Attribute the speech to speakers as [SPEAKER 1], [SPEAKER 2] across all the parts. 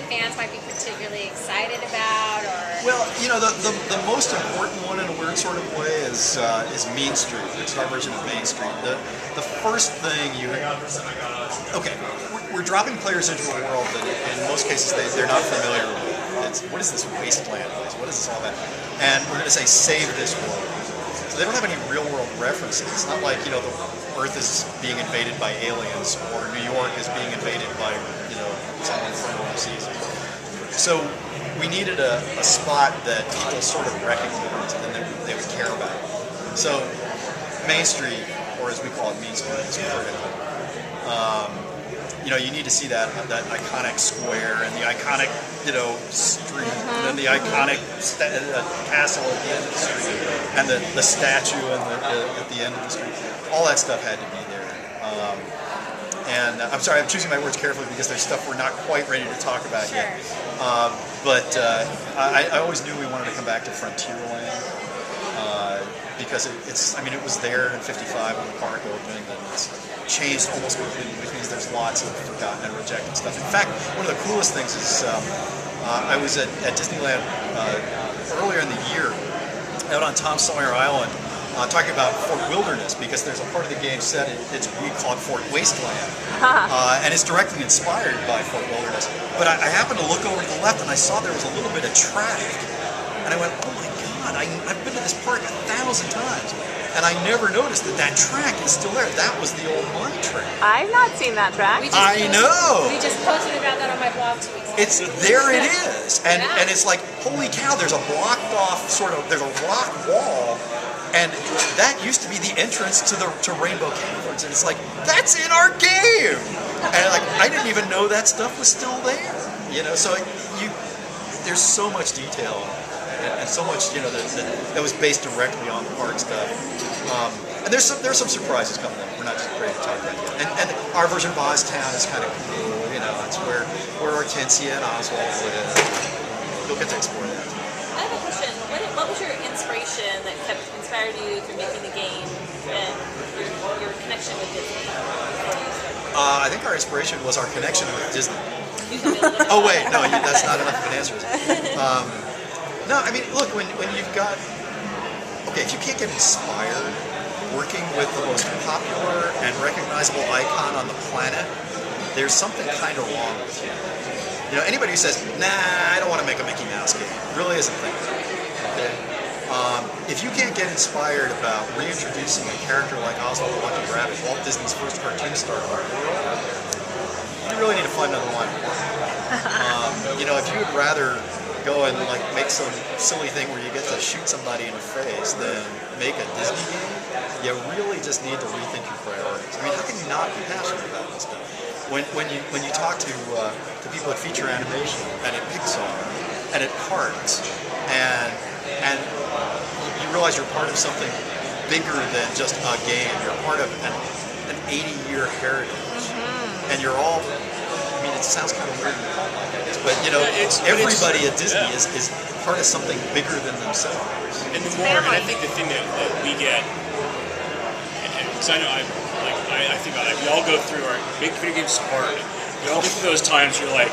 [SPEAKER 1] fans might be particularly excited about, or?
[SPEAKER 2] Well, you know, the most important one in a weird sort of way is Mean Street. It's our version of Main Street. The first thing okay, we're dropping players into a world that in most cases they're not familiar with. What is this Wasteland place? What is this all about? And we're going to say, save this world. So they don't have any real world references. It's not like, you know, the Earth is being invaded by aliens or New York is being invaded by, you know, someone from overseas. So we needed a spot that people sort of recognized and that they would care about. So Main Street, or as we call it, Mean Street, is you know, you need to see that iconic square and the iconic, you know, street, and then the iconic castle at the end of the street, and the statue at the end of the street. All that stuff had to be there. And I'm sorry, I'm choosing my words carefully because there's stuff we're not quite ready to talk about yet. But I always knew we wanted to come back to Frontierland. Because I mean, it was there in '55 when the park opened, and it's changed almost completely, which means there's lots of forgotten and rejected stuff. In fact, one of the coolest things is I was at Disneyland earlier in the year, out on Tom Sawyer Island, talking about Fort Wilderness, because there's a part of the game set, we call it Fort Wasteland, and it's directly inspired by Fort Wilderness. But I happened to look over to the left, and I saw there was a little bit of track, and I went, oh my God, I've been to this park 1,000 times, and I never noticed that track is still there. That was the old money track.
[SPEAKER 3] I've not seen that track.
[SPEAKER 2] I know.
[SPEAKER 1] We just posted about that on my blog 2 weeks ago.
[SPEAKER 2] There it is, and it's like, holy cow! There's a blocked off there's a rock wall, and that used to be the entrance to Rainbow Caverns, and it's like, that's in our game, and like I didn't even know that stuff was still there. You know, so there's so much detail. And so much, you know, that was based directly on the park stuff. And there's some surprises coming up. We're not just ready to talk about it yet. And our version of Oztown is kind of cool. You know, it's where Hortensia and Oswald live. You'll get to explore that.
[SPEAKER 3] I have a question. What was your inspiration that inspired you through making the game, and your connection with Disney?
[SPEAKER 2] I think our inspiration was our connection with Disney. Oh wait, no, that's not enough of an answer. No, I mean, look, when you've got, okay, if you can't get inspired working with the most popular and recognizable icon on the planet, there's something kind of wrong with you. You know, anybody who says, nah, I don't want to make a Mickey Mouse game, really isn't thinking. Okay? If you can't get inspired about reintroducing a character like Oswald the Lucky Rabbit, Walt Disney's first cartoon star in the world, you really need to find another line of work. You know, if you would rather go and like make some silly thing where you get to shoot somebody in the face than make a Disney game, you really just need to rethink your priorities. I mean, how can you not be passionate about this stuff? When you talk to people at feature animation and at Pixar and at parks, and you realize you're part of something bigger than just a game. You're part of an 80-year heritage, and you're all. I mean, it sounds kind of weird to call it like that, but you know, everybody at Disney is part of something bigger than themselves.
[SPEAKER 4] And the more, and I think the thing that we get, because I know I think about it, we all go through our big video games hard. We all go through those times where you're like,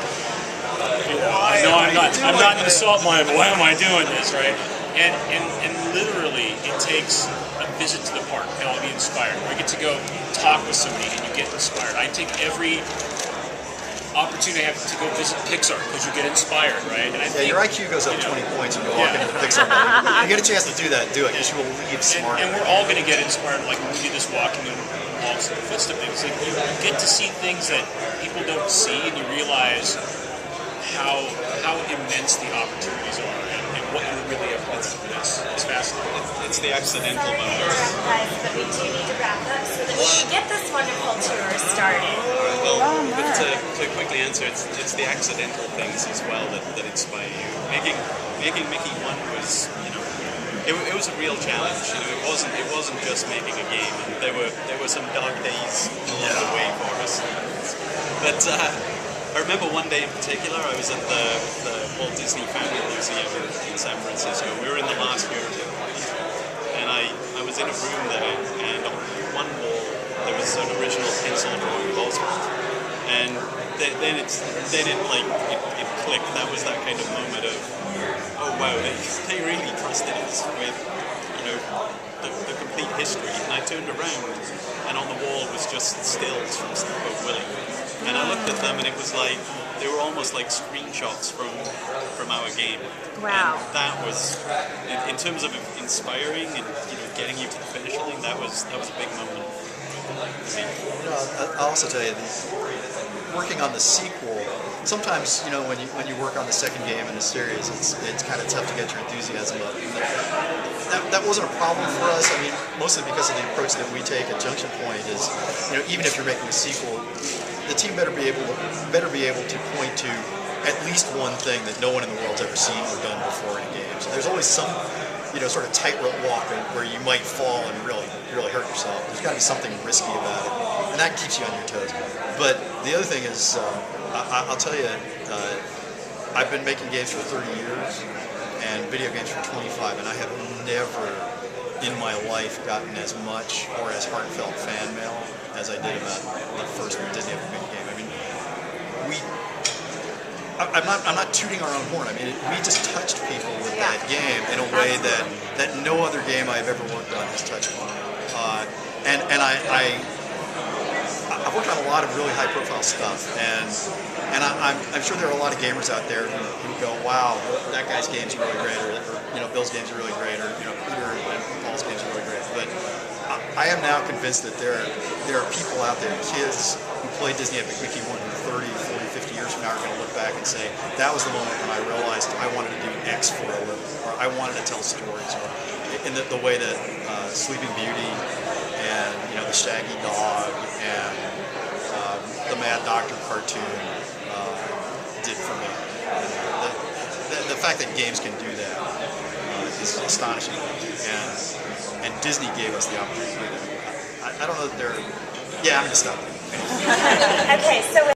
[SPEAKER 4] you know, I know I'm not in the salt mine, but why am I doing this, right? And literally, it takes a visit to the park and I'll be inspired. Or I get to go talk with somebody and you get inspired. I take every opportunity I have to go visit Pixar because you get inspired, right? And I think,
[SPEAKER 2] your IQ goes up 20 points when you walk into the Pixar. You get a chance to do that, do it, because you will leave smart.
[SPEAKER 4] And we're all going to get inspired, like when we do this walking and walks and footstep things. Like you get to see things that people don't see, and you realize how immense the opportunities are, and what you're really up against. It's fascinating.
[SPEAKER 5] It's the accidental moments.
[SPEAKER 1] Guys, but we do need to wrap up so that we can get this wonderful tour started.
[SPEAKER 5] Well, but to quickly answer, it's the accidental things as well that inspire you. Making Mickey 1 was, you know, it was a real challenge. You know, it wasn't just making a game. And there were some dark days along the way for us. But I remember one day in particular, I was at the Walt Disney Family Museum in San Francisco. We were in the last year of the party, and I was in a room there, and on one wall there was an original pencil drawing of Oswald. and then it clicked. That was that kind of moment of, oh wow, they really trusted us with, you know, the complete history. And I turned around, and on the wall was just stills from Steamboat Willie, and I looked at them, and it was like they were almost like screenshots from our game.
[SPEAKER 1] Wow.
[SPEAKER 5] And that was, in terms of inspiring and, you know, getting you to the finish line, that was a big moment.
[SPEAKER 2] You know, I'll also tell you, working on the sequel, sometimes, you know, when you work on the second game in a series, it's kind of tough to get your enthusiasm up. That wasn't a problem for us. I mean, mostly because of the approach that we take at Junction Point is, you know, even if you're making a sequel, the team better be able to point to at least one thing that no one in the world's ever seen or done before in a game. So there's always some, you know, sort of tightrope walk where you might fall and really hurt yourself. There's got to be something risky about it, and that keeps you on your toes. But the other thing is, I'll tell you, I've been making games for 30 years and video games for 25, and I have never in my life gotten as much or as heartfelt fan mail as I did about the first Disney Epic game. I mean, I'm not tooting our own horn. I mean, we just touched people with that game in a way that no other game I've ever worked on has touched me. And I've worked on a lot of really high-profile stuff, and I'm sure there are a lot of gamers out there who go, "Wow, that guy's games are really great," or you know, Bill's games are really great, or you know, Peter and Paul's games are really great. But I am now convinced that there are people out there, kids who played Disney Epic Mickey 1 who 30, 40, 50 years from now are going to look back and say, that was the moment when I realized I wanted to do X for a living, or I wanted to tell stories, or in the way that Sleeping Beauty and, you know, the Shaggy Dog and the Mad Doctor cartoon did for me. The fact that games can do that is astonishing, and Disney gave us the opportunity to do that. I don't know that they're... Yeah, I'm going to stop.
[SPEAKER 1] Okay, so